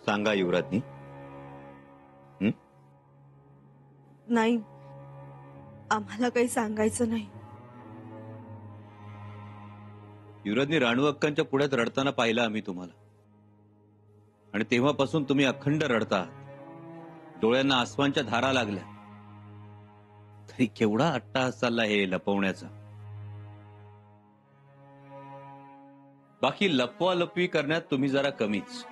सांगा युवराजनी. नाही, आम्हाला काही सांगायचं नाही. युवराजनी राणू अक्कांच्या पुढ्यात रडताना पाहिलं आम्ही तुम्हाला, आणि तेव्हापासून तुम्ही अखंड रडता आहात. डोळ्यांना आसवांच्या धारा लागल्या. तरी केवढा अट्टाहास चालला हे लपवण्याचा. बाकी लपवा लपवी करण्यात तुम्ही जरा कमीच.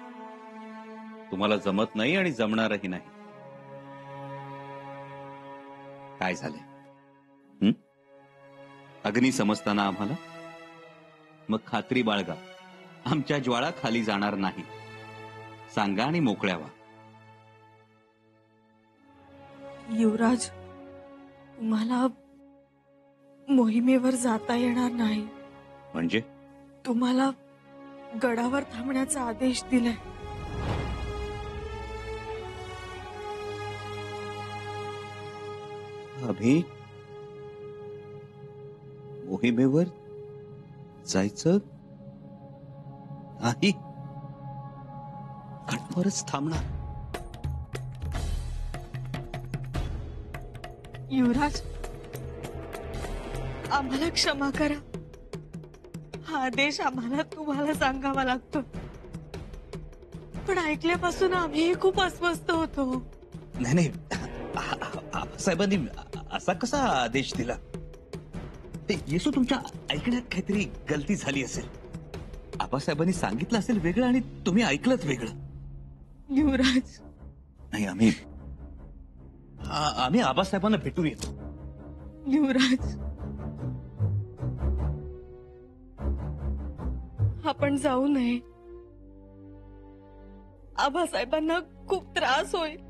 तुम्हाला जमत नाही आणि जमणारही नाही. काय झालंय? अग्नी समजताना आम्हाला? मग खात्री बाळगा, आमच्या ज्वाळा खाली जाणार नाही. सांगा आणि मोकळ्या व्हा. युवराज, तुम्हाला मोहिमेवर जाता येणार नाही. म्हणजे? तुम्हाला गडावर थांबण्याचा आदेश दिलाय. आम्ही मोहिमेवर जायचं नाही, गडावरच थांबणार. युवराज, आम्हाला क्षमा करा. हा आदेश आम्हाला तुम्हाला सांगावा लागतो, पण ऐकल्यापासून आम्ही खूप अस्वस्थ होतो. नाही नाही, साहेबांनी असा कसा आदेश दिला? ते येसू, तुमच्या ऐकण्यात काहीतरी गलती झाली असेल. आबासाहेबांनी सांगितलं असेल वेगळं आणि तुम्ही ऐकलंच वेगळं. युवराज, नाही, आम्ही आबासाहेबांना भेटून येतो. युवराज, आपण जाऊ नये. आबासाहेबांना खूप त्रास होईल.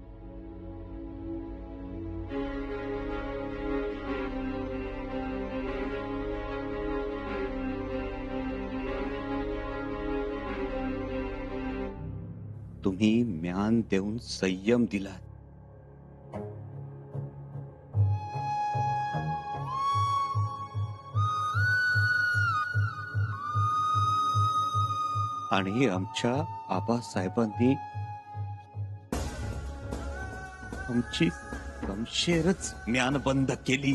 तुम्ही म्यान देऊन संयम दिलात. आणि आमच्या आबासाहेबांनी आमची गमशेरच म्यानबंद केली.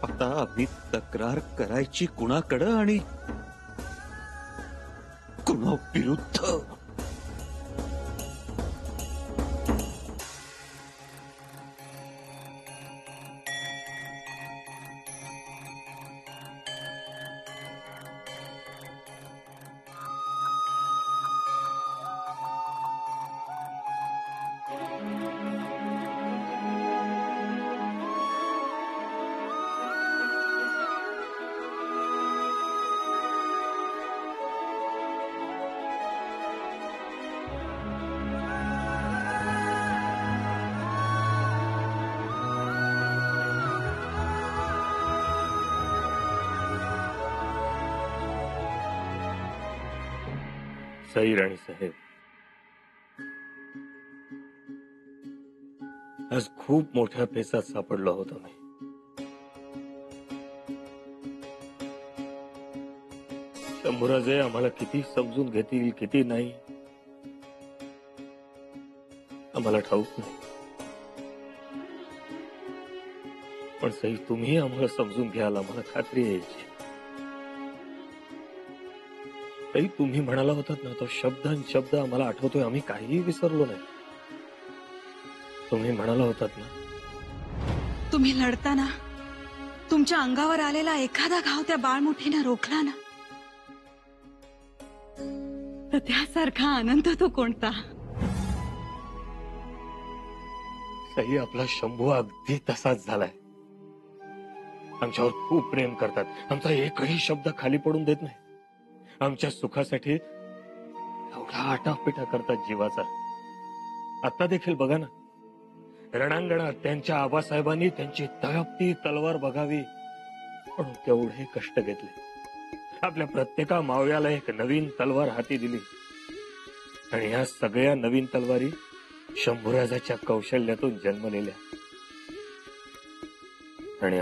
आता आम्ही तक्रार करायची कुणाकडं आणि कुणा विरुद्ध? सई राणी साहेब, आज खूप मोठ्या पेचात सापडलो होतो मी. शंभूराजे आम्हाला किती समजून घेतील किती नाही आम्हाला ठाऊक नाही, पण सई तुम्ही आम्हाला समजून घ्याल, आम्हाला खात्री यायची. ताई, तुम्ही म्हणाला होतात ना, तो शब्द आणि शब्द आम्हाला आठवतोय. आम्ही काहीही विसरलो नाही. तुम्ही म्हणाला होतात ना, तुम्ही लढताना तुमच्या अंगावर आलेला एखादा घाव त्या बाळमुठीनं रोखला ना, तर त्यासारखा आनंद तो कोणता? सई, आपला शंभू अगदी तसाच झालाय. आमच्यावर खूप प्रेम करतात. आमचा एकही शब्द खाली पडून देत नाही. आमच्या सुखासाठी एवढा आटापिटा करतात जीवाचा. आता देखील बघा ना, रणांगणात त्यांच्या आबासाहेबांनी त्यांची तळपती तलवार बघावी म्हणून केवढे कष्ट घेतले. आपल्या प्रत्येका मावळ्याला एक नवीन तलवार हाती दिली आणि या सगळ्या नवीन तलवारी शंभूराजाच्या कौशल्यातून जन्मलेल्या. आणि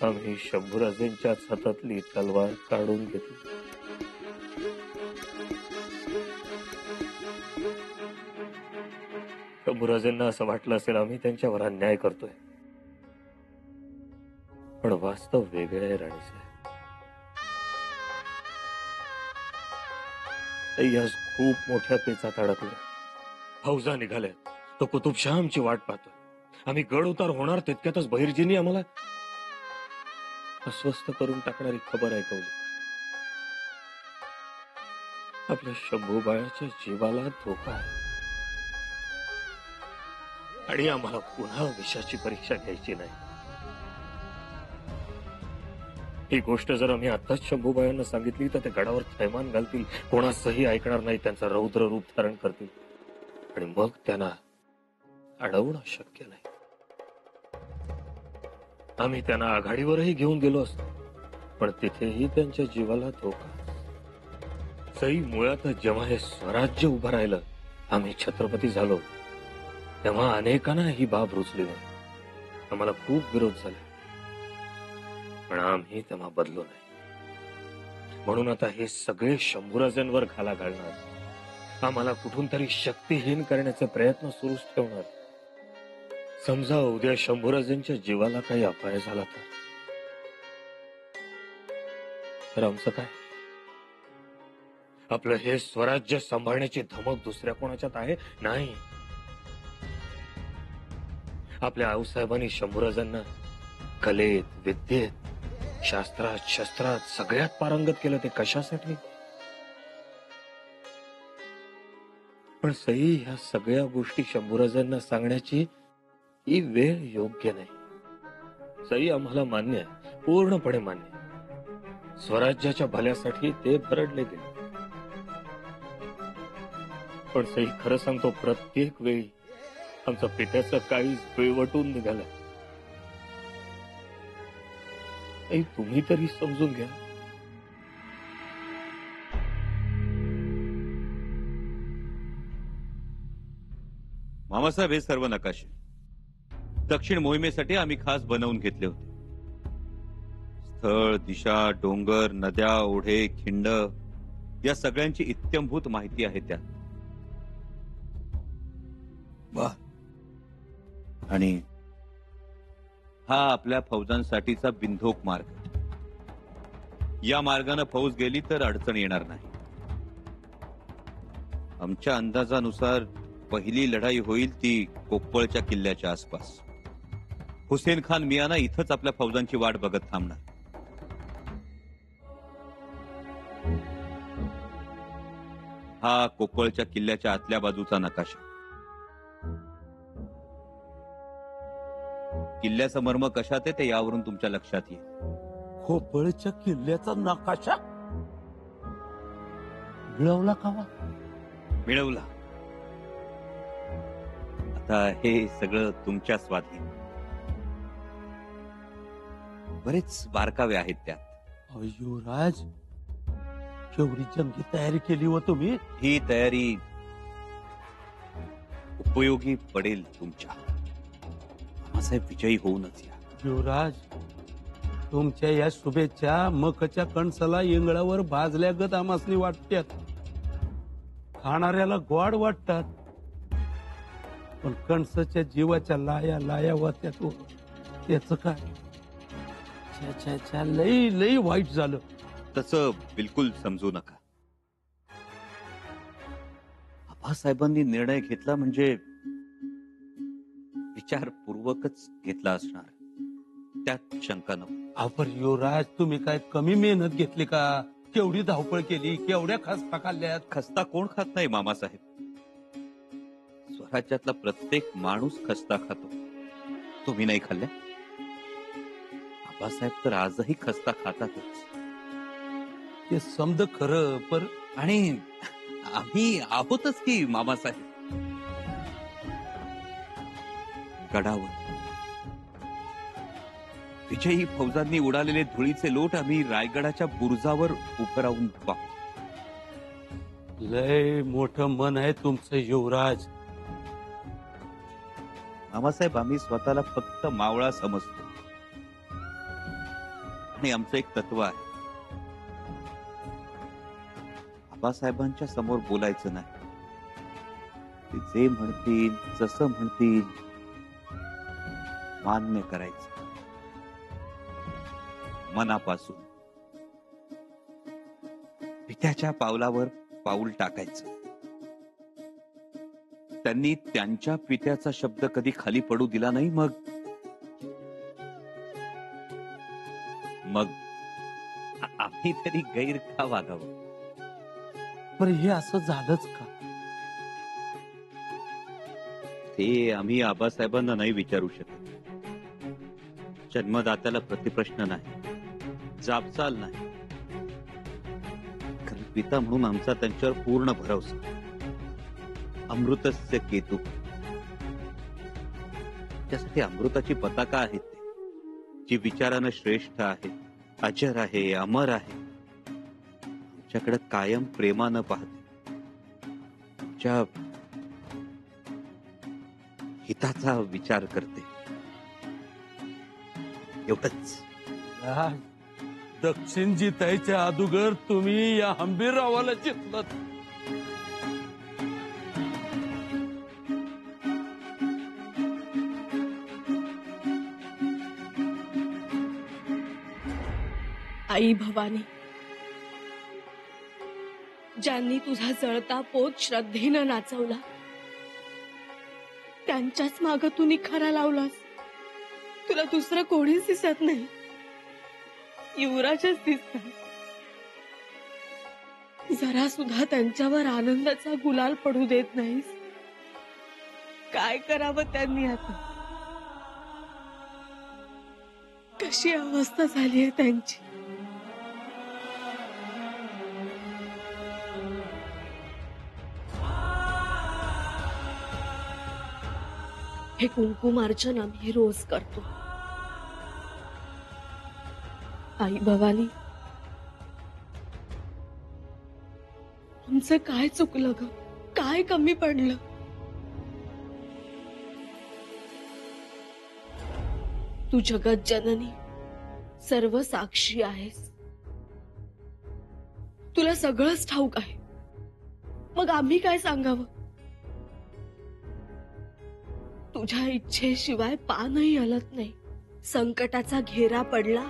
आम्ही शंभूराजेंच्या हातातली तलवार काढून घेतली. शंभूराजेंना असं वाटलं असेल आम्ही त्यांच्यावर अन्याय करतोय, पण वास्तव वेगळे आहे राणीसाहेब. आई आज खूप मोठ्या पेचात अडकले. फौजा निघाल्या, तो कुतुबशाह आमची वाट पाहतोय. आम्ही गड उतार होणार तितक्यातच बहिर्जींनी आम्हाला अस्वस्थ करून टाकणारी खबर ऐकवली. आपल्या शंभूबाळाच्या जीवाला धोका आहे आणि आम्हाला पुन्हा विषाची परीक्षा घ्यायची नाही. ही गोष्ट जर आम्ही आताच शंभूबाळांना सांगितली तर ते गडावर थैमान घालतील, कोणासही ऐकणार नाही, त्यांचं रौद्र रूप धारण करतील आणि मग त्यांना अडवणं शक्य नाही. आम्ही त्यांना आघाडीवरही घेऊन गेलो असतो, पण तिथेही त्यांच्या जीवाला धोका. सई मुळात जेव्हा हे स्वराज्य उभं राहिलं, आम्ही छत्रपती झालो, तेव्हा अनेकांना ही बाब रुचली नाही. आम्हाला खूप विरोध झाले, पण आम्ही तेव्हा बदलो नाही. म्हणून आता हे सगळे शंभूराजांवर घाला घालणार, आम्हाला कुठून तरी शक्तीहीन करण्याचे प्रयत्न सुरूच ठेवणार. समजा उद्या शंभूराजांच्या जीवाला काही अपाय झाला तर आमचं काय? आपलं हे स्वराज्य सांभाळण्याची धमक दुसऱ्या कोणाच्यात आहे? नाही. आपल्या आऊसाहेबांनी शंभूराजांना कलेत, विद्येत, शास्त्रात, शस्त्रात सगळ्यात पारंगत केलं. ते कशासाठी? पण सई, ह्या सगळ्या गोष्टी शंभूराजांना सांगण्याची ही वेळ योग्य नाही. सई, आम्हाला मान्य आहे, पूर्णपणे मान्य आहे. स्वराज्याच्या भल्यासाठी ते भरडले गेले. पण सई, खरं सांगतो, प्रत्येक वेळी आमचा पित्याचा काळीज पिळवटून निघाला. तुम्ही तरी समजून घ्या. मामासाहेब, हे सर्व नकाशे दक्षिण मोहिमेसाठी आम्ही खास बनवून घेतले होते. स्थळ, दिशा, डोंगर, नद्या, ओढे, खिंड या सगळ्यांची इत्यंभूत माहिती आहे त्यात. आणि हा आपल्या फौजांसाठीचा बिंदोक मार्ग. या मार्गाने फौज गेली तर अडचण येणार नाही. आमच्या अंदाजानुसार पहिली लढाई होईल ती कोप्पळच्या किल्ल्याच्या आसपास. हुसेन खान मियाना इथंच आपल्या फौजांची वाट बघत थांबणार. हा कोप्पळच्या किल्ल्याच्या आतल्या बाजूचा नकाशा. किल्ल्याचं मर्म कशात आहे ते यावरून तुमच्या लक्षात येईल. खोपळच्या किल्ल्याचा नकाशा मिळवला का? मिळवला. आता हे सगळं तुमच्या स्वाधीन. बरेच बारकावे आहेत त्यात. युवराज, केवढी जंगी तयारी केली हो तुम्ही. ही तयारी उपयोगी पडेल तुमच्या. मामासाहेब, विजयी होऊनच या. युवराज, तुमच्या या शुभेच्छा मखच्या कणसाला इंगळावर भाजल्यागत आमासनी वाटतात. खाणाऱ्याला गोड वाटतात, पण कणसाच्या जीवाच्या लाया लाया वाटतात. त्याच काय? छा छा छा, लई लई वाईट झालं. तसं बिलकुल समजू नका. आबासाहेबांनी निर्णय घेतला म्हणजे विचारपूर्वकच घेतला असणार, त्यात शंका नको. आपण युवराज, तुम्ही काय कमी मेहनत घेतली का? केवढी धावपळ केली, केवढ्या खस्ता खाल्ल्यात. खस्ता कोण खात नाही मामासाहेब. स्वराज्यातला प्रत्येक माणूस खस्ता खातो. तुम्ही नाही खाल्ल्या? आबासाहेब तर आजही खस्ता खातातच. ते समज खरं, पण आणि आम्ही आहोतच की मामासाहेब. गडावर विजयी फौजांनी उडालेले धुळीचे लोट आम्ही रायगडाच्या बुरुजावर उभं राहून पाहू. लय मोठं मन आहे तुमचं युवराज. मामासाहेब, आम्ही स्वतःला फक्त मावळा समजतो. आणि आमचं एक तत्व आहे, आबासाहेबांच्या समोर बोलायचं नाही. ते जे म्हणतील, जसं म्हणतील, मान्य करायचं मनापासून. पित्याच्या पावलावर पाऊल टाकायचं. त्यांनी त्यांच्या पित्याचा शब्द कधी खाली पडू दिला नाही. मग आम्ही तरी गैर का वागावं? पण हे असं झालंच का? ते आम्ही आबासाहेबांना नाही विचारू शकत. जन्मदात्याला प्रतिप्रश्न नाही, जाबचाल नाही. कारण पिता म्हणून आमचा त्यांच्यावर पूर्ण भरवसा. अमृतस्य केतू, त्यासाठी अमृताची पताका आहे ते, जी विचारानं श्रेष्ठ आहे, अजर आहे, अमर आहे. आमच्याकडे कायम प्रेमानं पाहते, आमच्या हिताचा विचार करते. एवढंच. या दक्षिण जितायच्या अगोदर तुम्ही या हंबीररावाला जितलात. आई भवानी, ज्यांनी तुझा जळता पोत श्रद्धेनं नाचवला, त्यांच्याच माग तू निखारा लावलास. तुला दुसरं कोणीच दिसत नाही, युवराजच दिसतात. जरा सुद्धा त्यांच्यावर आनंदाचा गुलाल पडू देत नाहीस. काय करावं त्यांनी आता? कशी अवस्था झाली आहे त्यांची? हे कुंकुमार्चन आम्ही रोज करतो. आई भवानी, तुमचं काय चुकलं ग? काय कमी पडलं? तू जगत जननी, सर्व साक्षी आहेस. तुला सगळंच ठाऊक आहे. मग आम्ही काय सांगावं? तुझ्या इच्छेशिवाय पानही हलत नाही. संकटाचा घेरा पडला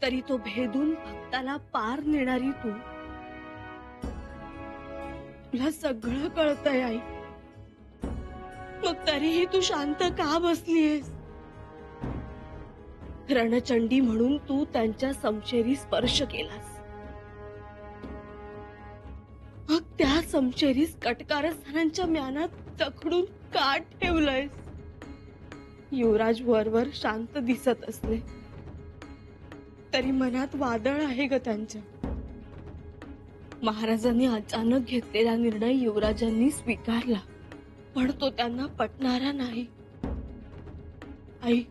तरी तो भेदून भक्ताला पार नेणारी तू. तुला सगळं कळतंय आई, मग तरीही तू शांत का बसलीयस? रणचंडी म्हणून तू त्यांच्या समशेरी स्पर्श केलास. मग त्या समशेरीस कटकारस्थानांच्या म्यानात जखडून का ठेवलंयस? युवराज वरवर शांत दिसत असले तरी मनात वादळ आहे ग त्यांच्या. महाराजांनी अचानक घेतलेला निर्णय युवराजांनी स्वीकारला, पण तो त्यांना पटणारा नाही. आई,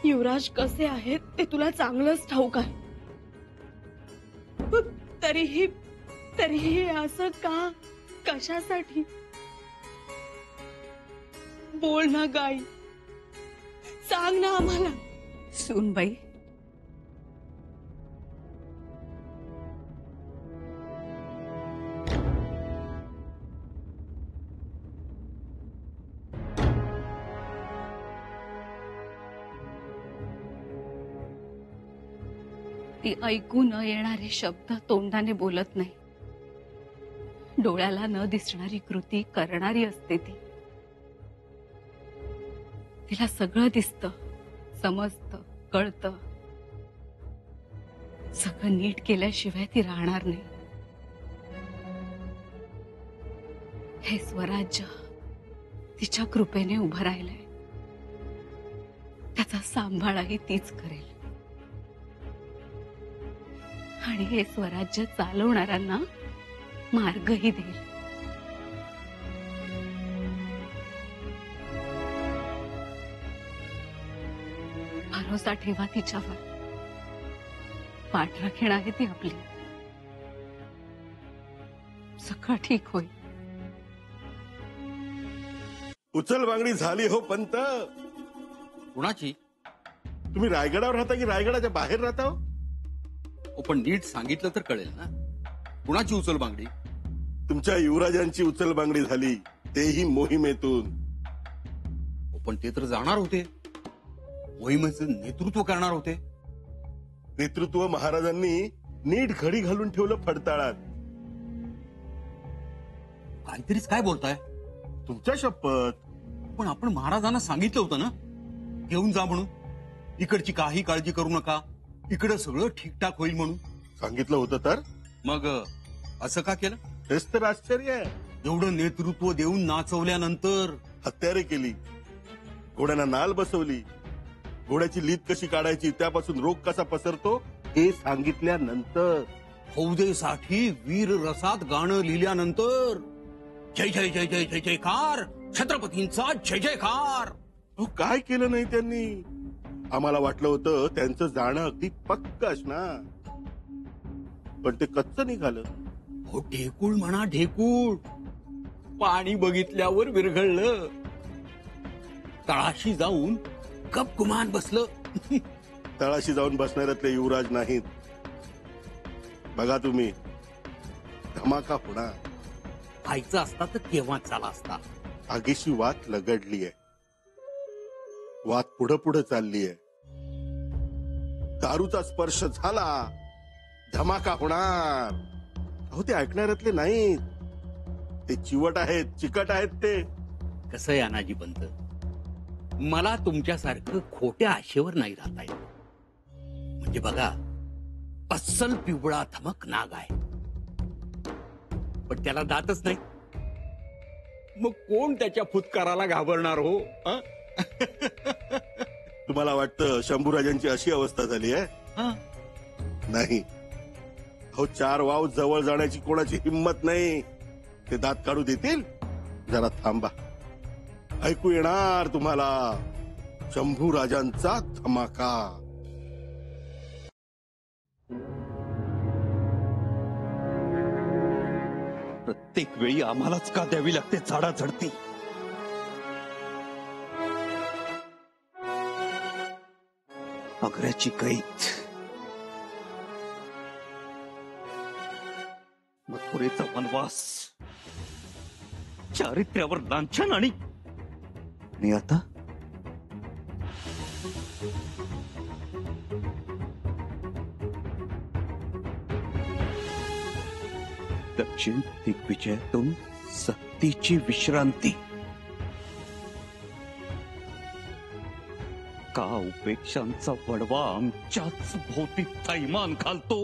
युवराज कसे आहेत ते तुला चांगलंच ठाऊक आहे. तरीही असं का? कशासाठी? बोल ना गाई, सांग ना आम्हाला. सूनबाई, ती ऐकू न येणारे शब्द तोंडाने बोलत नाही. डोळ्याला न दिसणारी कृती करणारी असते ती. तिला सगळं दिसतं, समजतं, कळतं. सगळं नीट केल्याशिवाय ती राहणार नाही. हे स्वराज्य तिच्या कृपेने उभं राहिलंय. त्याचा सांभाळही तीच करेल. आणि हे स्वराज्य चालवणाऱ्यांना मार्गही देईल. भरोसा ठेवा तिच्यावर. पाठराखीण आहे ती आपली. सगळं ठीक होईल. उचल बांगडी झाली हो पंत. कुणाची? तुम्ही रायगडावर राहता की रायगडाच्या बाहेर राहता हो? पण नीट सांगितलं तर कळेल ना कुणाची उचल बांगडी. तुमच्या युवराजांची उचलबांगडी झाली, तेही मोहिमेतून. पण ते तर जाणार होते, मोहिमेचं नेतृत्व करणार होते. नेतृत्व महाराजांनी नीट घडी घालून ठेवलं फडताळात. काहीतरीच काय बोलताय. तुमच्या शपथ. पण आपण महाराजांना सांगितलं होतं ना घेऊन जा म्हणून, इकडची काही काळजी करू नका, इकडं सगळं ठीकठाक होईल म्हणून. सांगितलं होतं तर मग असं का केलं. हेच तर आश्चर्य आहे. एवढं नेतृत्व देऊन नाचवल्यानंतर हत्यारे केली, घोड्यांना नाल बसवली, घोड्याची लीद कशी काढायची, त्यापासून रोग कसा पसरतो हे सांगितल्यानंतर, फौजेसाठी वीर रसात गाणं लिहिल्यानंतर, जय जय जय जय जय जयकार, छत्रपतींचा जय जयकार. अहो, काय केलं नाही त्यांनी. आम्हाला वाटलं होतं त्यांचं जाणं अगदी पक्क असणार, पण ते कच्च निघालं. हो ढेकूळ म्हणा ढेकूळ, पाणी बघितल्यावर विरघळलं, तळाशी जाऊन गपगुमान बसलं. तळाशी जाऊन बसणाऱ्यातले युवराज नाहीत. बघा तुम्ही, धमाका होणार. व्हायचं असता तर केव्हा झाला असता. आगीशी वात लगडलीय, वात पुढं पुढं चाललीय. दारूचा स्पर्श झाला, धमाका होणार. अहो, ते ऐकणाऱ्यातले नाहीत, ते चिवट आहेत, चिकट आहेत. ते कसं आहे अनाजी पंत, मला तुमच्यासारखं खोट्या आशेवर नाही राहता येत. म्हणजे बघा, अस्सल पिवळा धमक नाग आहे, पण त्याला दातच नाही. मग कोण त्याच्या फुतकाराला घाबरणार हो. तुम्हाला वाटतं शंभूराजांची अशी अवस्था झाली आहे? नाही. अहो, 4 वाव जवळ जाण्याची कोणाची हिंमत नाही. ते दात काढू देतील? जरा थांबा, ऐकू येणार तुम्हाला शंभूराजांचा धमाका. प्रत्येक वेळी आम्हालाच का द्यावी लागते झाडाझडती. मगऱ्याची कैद, मथुरेचा वनवास, चारित्र्यावर लांछन आणि आता दक्षिण दिग्विजयातून सक्तीची विश्रांती. का उपेक्षांचा वडवा आमच्याच भोवती थैमान घालतो.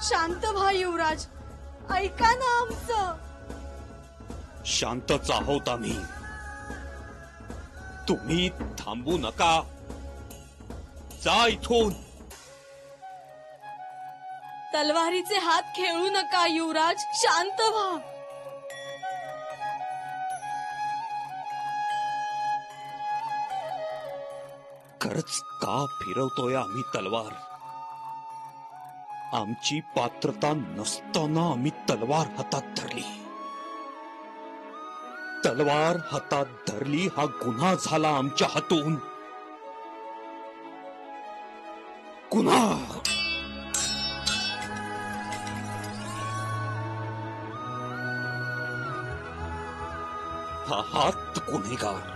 शांत व्हा युवराज, ऐका ना आमचं. शांतच आहोत आम्ही, तुम्ही थांबू नका. जा इथून. तलवारीचे हात खेळू नका युवराज, शांत व्हा. खरंच का फिरवतोय आम्ही तलवार. आमची पात्रता नसताना आम्ही तलवार हातात धरली. तलवार हातात धरली हा गुन्हा झाला आमच्या हातून. गुन्हा. हा हात गुन्हेगार.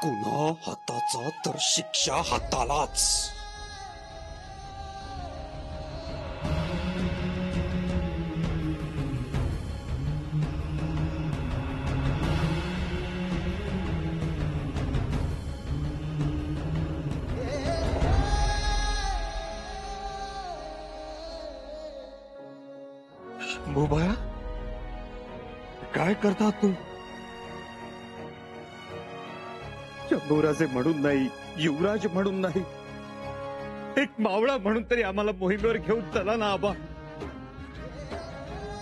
गुन्हा हाताचा तर शिक्षा हातालाच. शंभूबाया, काय करता तू? शंभूराजे म्हणून नाही, युवराज म्हणून नाही, एक मावळा म्हणून तरी आम्हाला मोहिमेवर घेऊन चला ना आबा.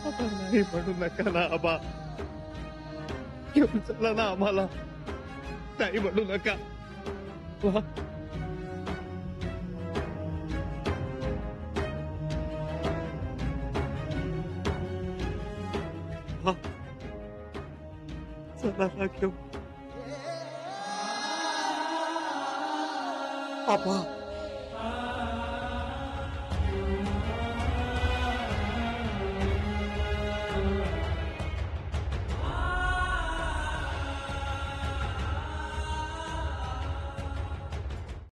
आबा, नाही म्हणू नका ना आबा, घेऊन चला ना आम्हाला, नाही म्हणू नका. वा, आप्पा चला ना घेऊ आप्पा